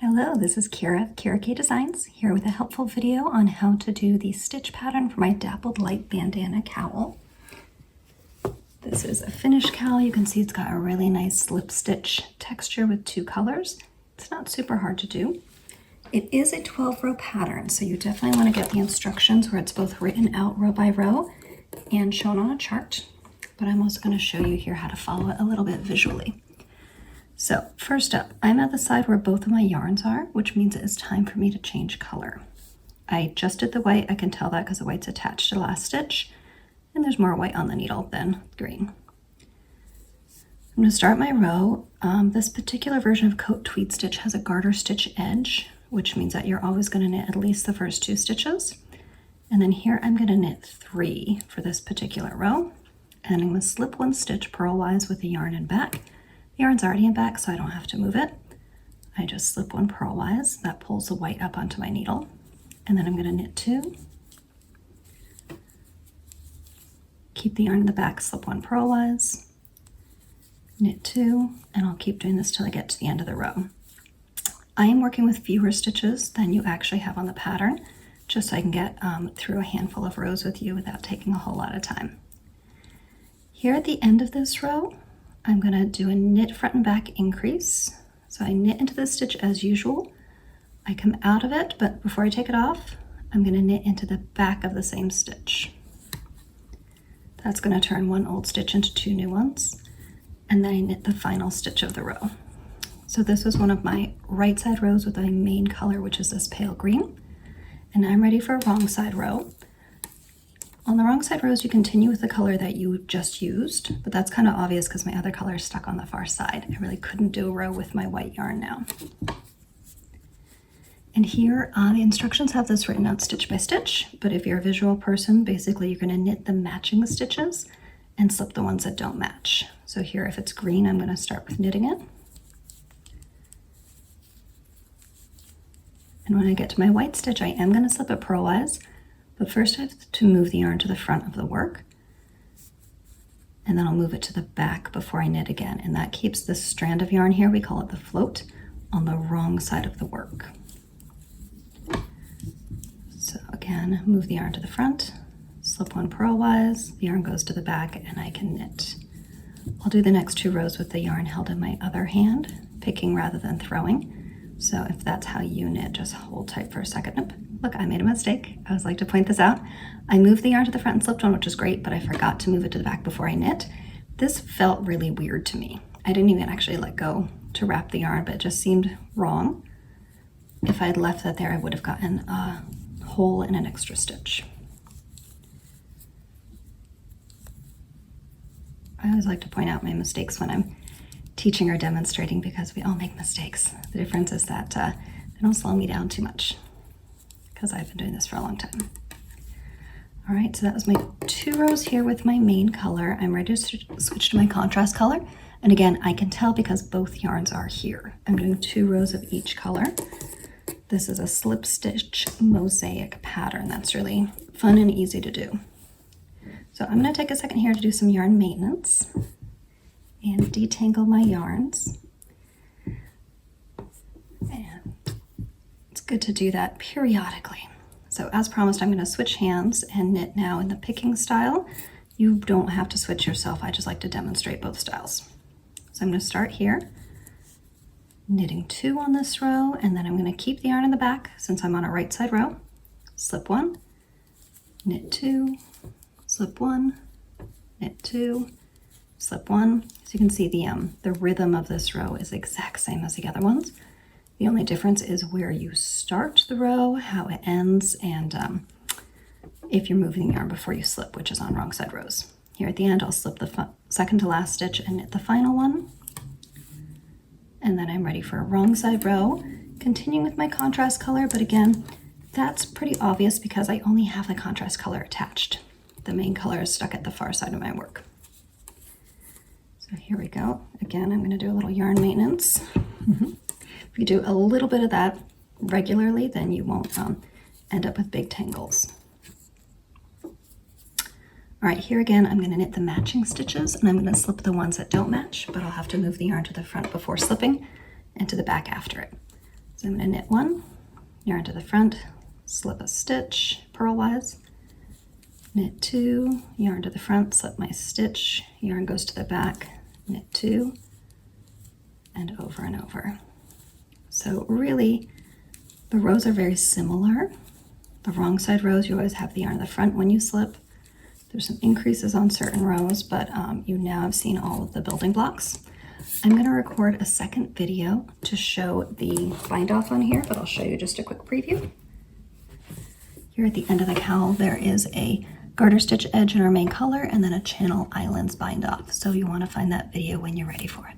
Hello, this is Kira K Designs, here with a helpful video on how to do the stitch pattern for my Dappled Light Bandana Cowl. This is a finished cowl. You can see it's got a really nice slip stitch texture with two colors. It's not super hard to do. It is a 12-row pattern, so you definitely want to get the instructions where it's both written out row by row and shown on a chart. But I'm also going to show you here how to follow it a little bit visually. So first up, I'm at the side where both of my yarns are, which means it is time for me to change color. I just did the white. I can tell that because the white's attached to the last stitch, and there's more white on the needle than green. I'm going to start my row. This particular version of coat tweed stitch has a garter stitch edge, which means that you're always going to knit at least the first two stitches. And then here I'm going to knit 3 for this particular row, and I'm going to slip one stitch purlwise with the yarn in back. The yarn's already in back, so I don't have to move it. I just slip one purlwise. That pulls the white up onto my needle. And then I'm going to knit 2. Keep the yarn in the back, slip one purlwise, knit 2, and I'll keep doing this till I get to the end of the row. I am working with fewer stitches than you actually have on the pattern, just so I can get through a handful of rows with you without taking a whole lot of time. Here at the end of this row, I'm going to do a knit front and back increase. So I knit into the stitch as usual. I come out of it, but before I take it off, I'm going to knit into the back of the same stitch. That's going to turn one old stitch into 2 new ones. And then I knit the final stitch of the row. So this was one of my right side rows with my main color, which is this pale green. And I'm ready for a wrong side row. On the wrong side rows, you continue with the color that you just used, but that's kind of obvious because my other color is stuck on the far side. I really couldn't do a row with my white yarn now. And here, the instructions have this written out stitch by stitch, but if you're a visual person, basically you're going to knit the matching stitches and slip the ones that don't match. So here, if it's green, I'm going to start with knitting it. And when I get to my white stitch, I am going to slip it purlwise. But first I have to move the yarn to the front of the work, and then I'll move it to the back before I knit again. And that keeps this strand of yarn here, we call it the float, on the wrong side of the work. So again, move the yarn to the front, slip one purlwise, the yarn goes to the back, and I can knit. I'll do the next 2 rows with the yarn held in my other hand, picking rather than throwing. So if that's how you knit, just hold tight for a second. Nope. Look, I made a mistake. I always like to point this out. I moved the yarn to the front and slipped one, which is great, but I forgot to move it to the back before I knit. This felt really weird to me. I didn't even actually let go to wrap the yarn, but it just seemed wrong. If I had left that there, I would have gotten a hole and an extra stitch. I always like to point out my mistakes when I'm teaching or demonstrating because we all make mistakes. The difference is that they don't slow me down too much, because I've been doing this for a long time. All right, so that was my 2 rows here with my main color. I'm ready to switch to my contrast color. And again, I can tell because both yarns are here. I'm doing 2 rows of each color. This is a slip stitch mosaic pattern. That's really fun and easy to do. So I'm gonna take a second here to do some yarn maintenance and detangle my yarns. And it's good to do that periodically. So as promised, I'm going to switch hands and knit now in the picking style. You don't have to switch yourself. I just like to demonstrate both styles. So I'm going to start here, knitting 2 on this row, and then I'm going to keep the yarn in the back since I'm on a right side row. Slip 1, knit 2, slip 1, knit 2, slip 1. So you can see the rhythm of this row is the exact same as the other ones. The only difference is where you start the row, how it ends, and if you're moving the yarn before you slip, which is on wrong side rows. Here at the end, I'll slip the second to last stitch and knit the final one. And then I'm ready for a wrong side row, continuing with my contrast color, but again, that's pretty obvious because I only have the contrast color attached. The main color is stuck at the far side of my work. So here we go. Again, I'm going to do a little yarn maintenance. If you do a little bit of that regularly, then you won't end up with big tangles. All right, here again, I'm going to knit the matching stitches, and I'm going to slip the ones that don't match, but I'll have to move the yarn to the front before slipping and to the back after it. So I'm going to knit one, yarn to the front, slip a stitch purlwise, knit two, yarn to the front, slip my stitch, yarn goes to the back, knit two, and over. So really, the rows are very similar. The wrong side rows, you always have the yarn in the front when you slip. There's some increases on certain rows, but you now have seen all of the building blocks. I'm going to record a second video to show the bind off on here, but I'll show you just a quick preview. Here at the end of the cowl, there is a garter stitch edge in our main color and then a channel islands bind off. So you want to find that video when you're ready for it.